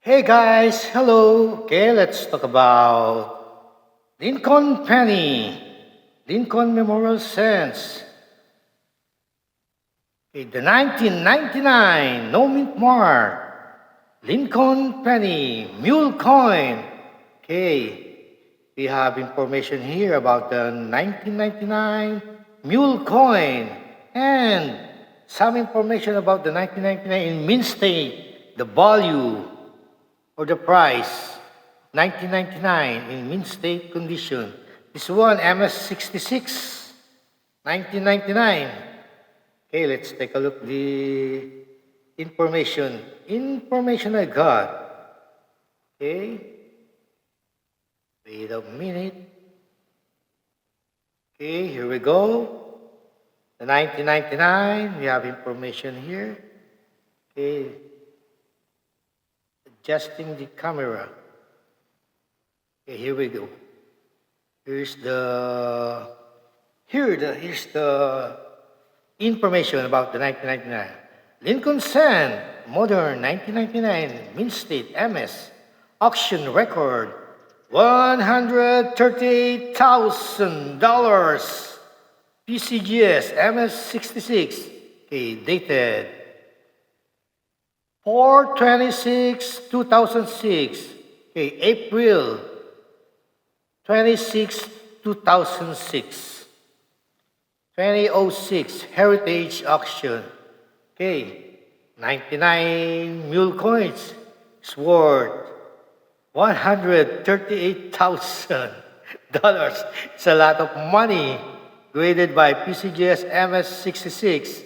Hey guys, hello. Okay, let's talk about Lincoln Penny, Lincoln Memorial Cents. Okay, the 1999 no mint mark, Lincoln Penny, Mule Coin. Okay, we have information here about the 1999 Mule Coin and some information about the 1999 in mint state, the value or the price, 1999 in mint state condition. This one, MS66, 1999. Okay, let's take a look the information I got. Okay, wait a minute. Okay, here we go. The 1999, we have information here. Okay, adjusting the camera. Okay, here we go. Here's the information about the 1999 Lincoln Cent modern 1999 mint state MS auction record $138,000 PCGS MS66. Okay, dated 4/26/2006. Okay, April 26, 2006. 2006 Heritage Auction. Okay, 99 mule coins is worth $138,000. It's a lot of money. Graded by PCGS MS66.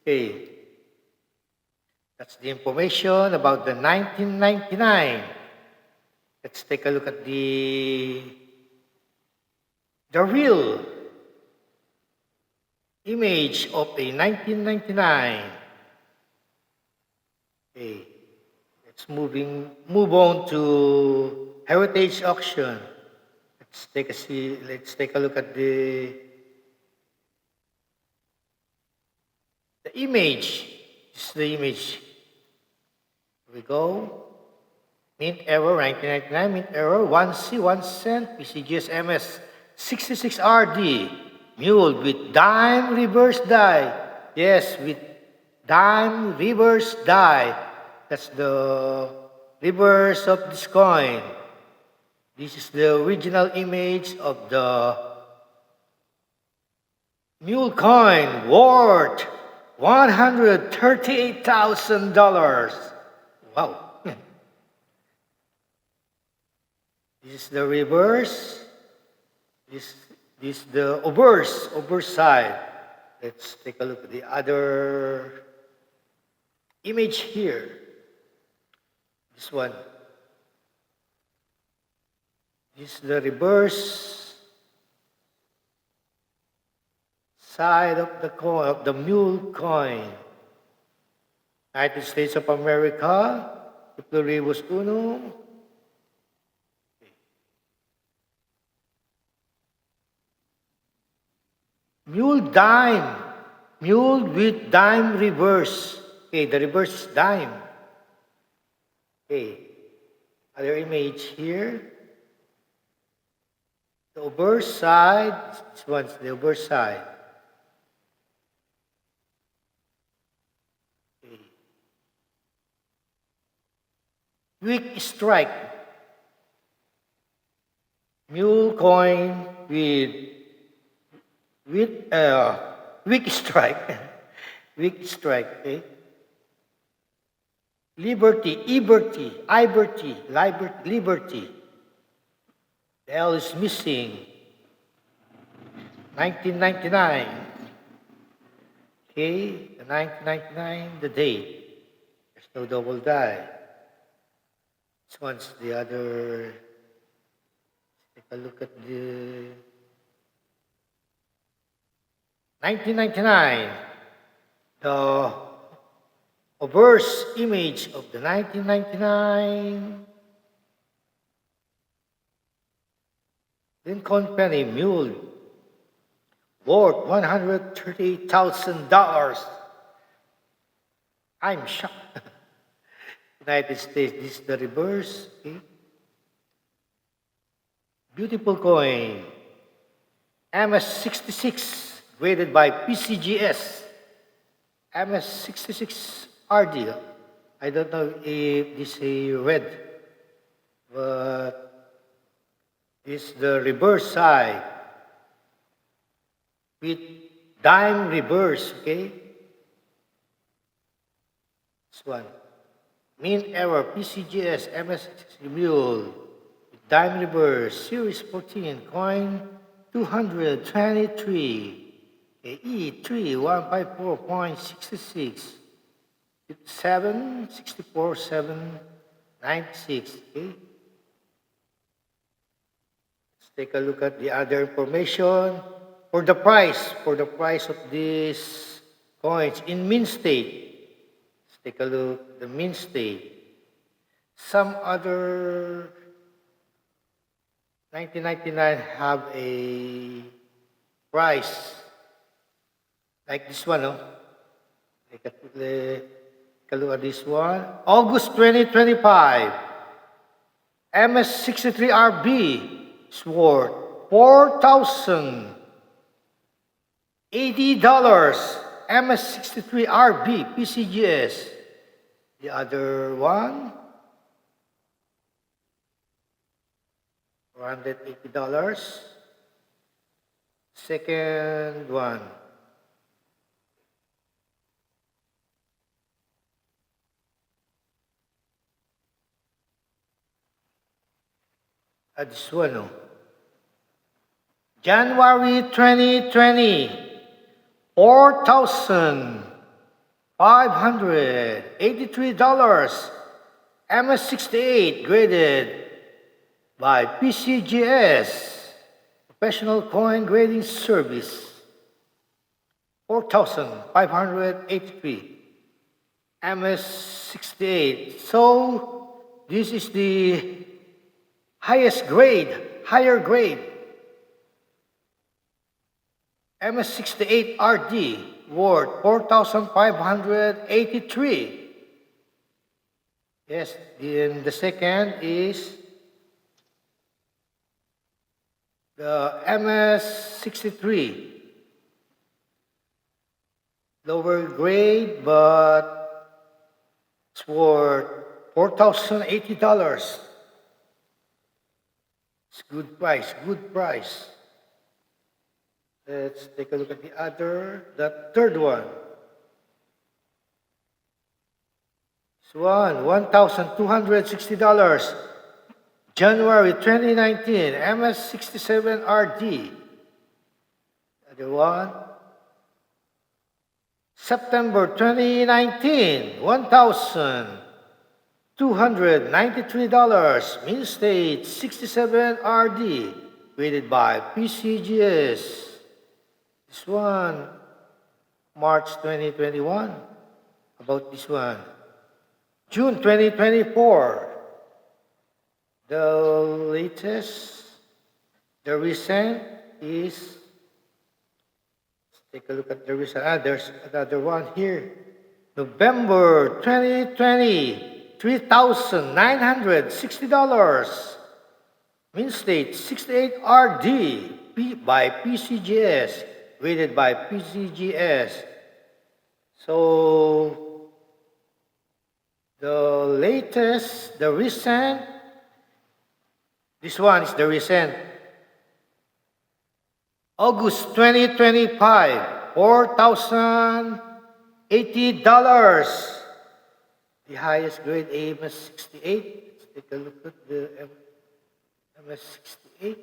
Okay, that's the information about the 1999. Let's take a look at the real image of a 1999. Okay, let's move on to Heritage Auction. Let's take a look at the image. This is the image. Here we go. Mint error 1999, mint error 1C 1 cent, PCGS MS 66RD, mule with dime reverse die. Yes, with dime reverse die. That's the reverse of this coin. This is the original image of the mule coin worth $138,000. Wow. This is the reverse. This is the obverse side. Let's take a look at the other image here. This one. This is the reverse side of the coin, of the mule coin. United States of America, Pluribus Uno. Mule dime. Mule with dime reverse. Okay, the reverse is dime. Okay. Other image here. The obverse side. This one's the obverse side. Okay. Weak strike. Mule coin with weak strike. Weak strike, okay? Liberty. The L is missing. 1999. Okay, the 1999, the date. There's no double die. This one's the other. Take a look at the 1999, the obverse image of the 1999 Lincoln Penny Mule worth $138,000. I'm shocked. United States. This is the reverse. Okay. Beautiful coin. MS66, graded by PCGS. MS66 RD. I don't know if this is red, but this is the reverse side with dime reverse, okay? This one. Mean error, PCGS, MS66 mule, with dime reverse, series 14, coin 223, okay, E3 154.66, 7 64 7 96, okay? Let's take a look at the other information. For the price of these coins in mint state, let's take a look at the mint state. Some other 1999 have a price like this one, no? Take a look at this one. August 2025, MS63RB is worth $4,080. MS63RB PCGS. The other one, $480. Second one, this one, no? January 2020, $4,583. MS68 graded by PCGS, Professional Coin Grading Service. 4,583. MS68. So this is the highest grade, higher grade. MS68 RD worth 4,583. Yes, and the second is the MS63. Lower grade, but it's worth $4,080. It's good price, good price. Let's take a look at the third one. This one, $1,260. January 2019, MS67RD. Other one. September 2019, $1,293. Mint State 67RD. Graded by PCGS. This one, March 2021. About this one. June 2024. The latest, the recent is, let's take a look at the recent. There's another one here. November 2020, $3,960. Mint State 68RD by PCGS. Graded by PCGS. So, the latest, the recent, this one is the recent. August 2025, $4,080. The highest grade MS68. Let's take a look at the MS68.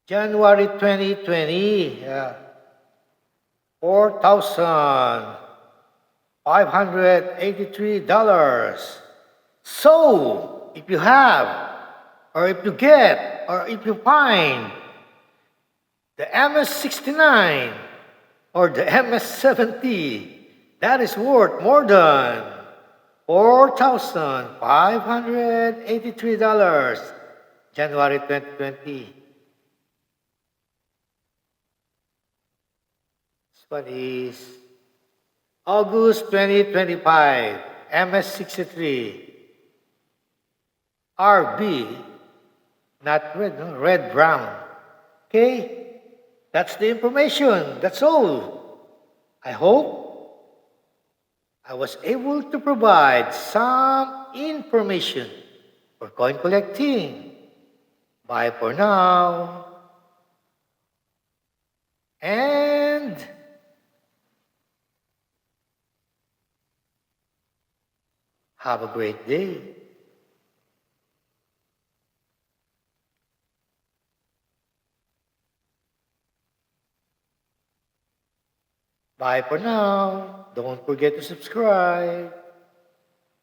January 2020, $4,583. So, if you have, or if you get, or if you find the MS69 or the MS70, that is worth more than $4,583. January 2020. This one is August 2025. MS63, RB, not red, no? Red brown. Okay? That's the information. That's all. I hope I was able to provide some information for coin collecting. Bye for now. And have a great day. Bye for now. Don't forget to subscribe.